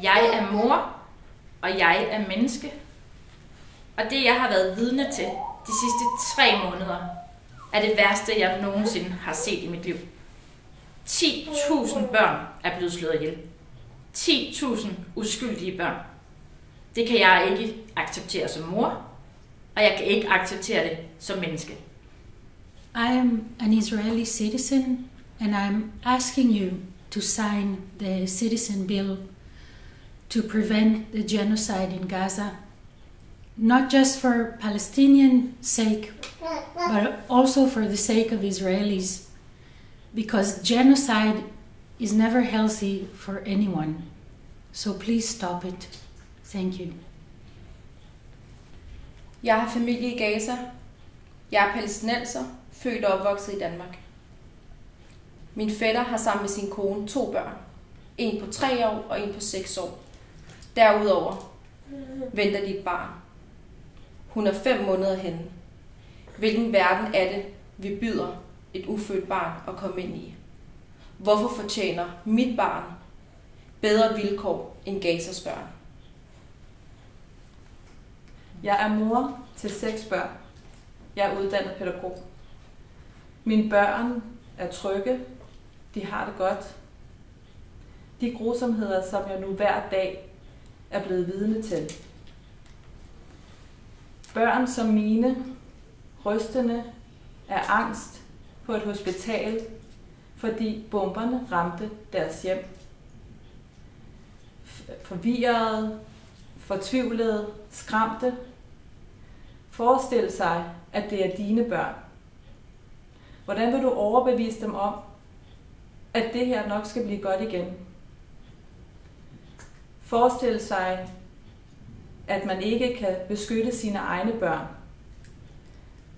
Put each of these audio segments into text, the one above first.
Jeg er mor, og jeg er menneske. Og det, jeg har været vidne til de sidste 3 måneder, er det værste, jeg nogensinde har set i mit liv. 10.000 børn er blevet slået ihjel. 10.000 uskyldige børn. Det kan jeg ikke acceptere som mor, og jeg kan ikke acceptere det som menneske. I am an Israeli citizen, and I'm asking you to sign the citizen bill to prevent the genocide in Gaza, not just for Palestinian sake, but also for the sake of Israelis, because genocide is never healthy for anyone. So please stop it. Thank you. Jeg har familie i Gaza. Jeg er palæstinenser, født og opvokset i Danmark. Min fætter har sammen med sin kone 2 børn. En på 3 år og en på 6 år. Derudover venter de et barn. Hun er 5 måneder henne. Hvilken verden er det, vi byder et ufødt barn at komme ind i? Hvorfor fortjener mit barn bedre vilkår end Gazas børn? Jeg er mor til 6 børn. Jeg er uddannet pædagog. Mine børn er trygge. De har det godt. De grusomheder, som jeg nu hver dag er blevet vidne til. Børn som mine, rystende af angst på et hospital, fordi bomberne ramte deres hjem. Forvirrede, fortvivlede, skræmte. Forestil sig, at det er dine børn. Hvordan vil du overbevise dem om, at det her nok skal blive godt igen? Forestil sig, at man ikke kan beskytte sine egne børn.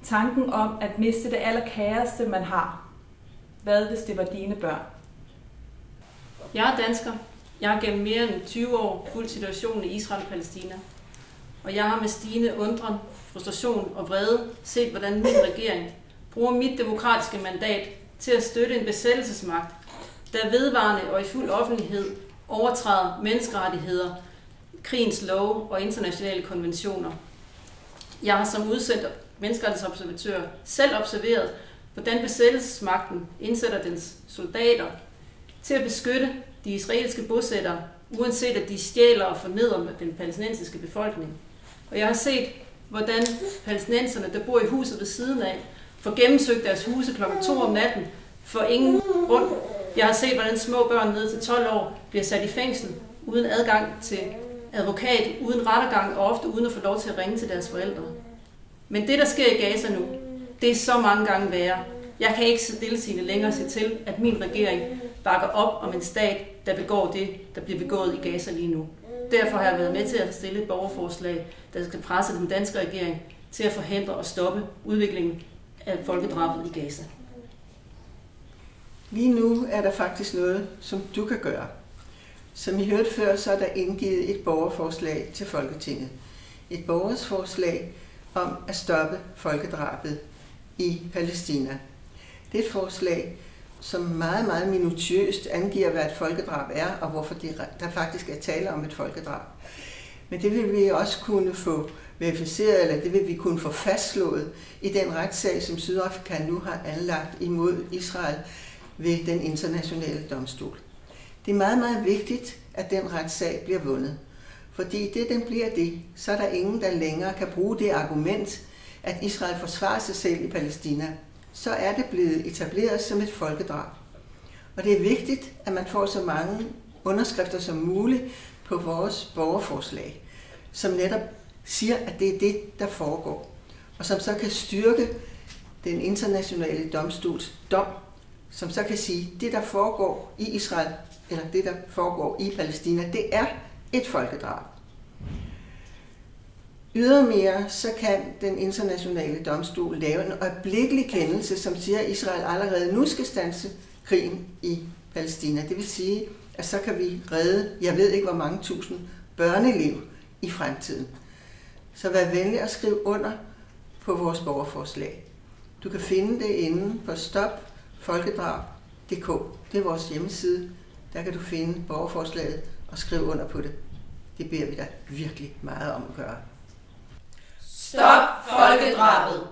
Tanken om at miste det allerkæreste, man har. Hvad hvis det var dine børn? Jeg er dansker. Jeg har gennem mere end 20 år fulgt situationen i Israel og Palæstina. Og jeg har med stigende undren, frustration og vrede set, hvordan min regering bruger mit demokratiske mandat til at støtte en besættelsesmagt, der vedvarende og i fuld offentlighed overtræder menneskerettigheder, krigens love og internationale konventioner. Jeg har som udsendt menneskerettighedsobservatør selv observeret, hvordan besættelsesmagten indsætter dens soldater til at beskytte de israelske bosættere, uanset at de stjæler og fornedrer den palæstinensiske befolkning. Og jeg har set, hvordan palæstinenserne, der bor i huset ved siden af, får gennemsøgt deres huse kl. 2 om natten for ingen grund. Jeg har set, hvordan små børn ned til 12 år bliver sat i fængsel uden adgang til advokat, uden rettergang og ofte uden at få lov til at ringe til deres forældre. Men det, der sker i Gaza nu, det er så mange gange værre. Jeg kan ikke stillesigende længere se til, at min regering bakker op om en stat, der begår det, der bliver begået i Gaza lige nu. Derfor har jeg været med til at stille et borgerforslag, der skal presse den danske regering til at forhindre og stoppe udviklingen af folkedrabet i Gaza. Lige nu er der faktisk noget, som du kan gøre. Som I hørte før, så er der indgivet et borgerforslag til Folketinget. Et borgerforslag om at stoppe folkedrabet i Palæstina. Det er et forslag, som meget, meget minutiøst angiver, hvad et folkedrab er, og hvorfor der faktisk er tale om et folkedrab. Men det vil vi også kunne få verificeret, eller det vil vi kunne få fastslået i den retssag, som Sydafrika nu har anlagt imod Israel ved den internationale domstol. Det er meget, meget vigtigt, at den retssag bliver vundet. Fordi det, den bliver det, så er der ingen, der længere kan bruge det argument, at Israel forsvarer sig selv i Palæstina. Så er det blevet etableret som et folkedrab. Og det er vigtigt, at man får så mange underskrifter som muligt på vores borgerforslag, som netop siger, at det er det, der foregår. Og som så kan styrke den internationale domstols dom, som så kan sige, at det, der foregår i Israel, eller det, der foregår i Palæstina, det er et folkedrab. Ydermere så kan den internationale domstol lave en øjeblikkelig kendelse, som siger, at Israel allerede nu skal standse krigen i Palæstina. Det vil sige, at så kan vi redde, jeg ved ikke hvor mange tusind børneliv i fremtiden. Så vær venlig at skrive under på vores borgerforslag. Du kan finde det inde på stopfolkedrab.dk. Det er vores hjemmeside, der kan du finde borgerforslaget og skrive under på det. Det beder vi dig virkelig meget om at gøre. Stop folkedrabet!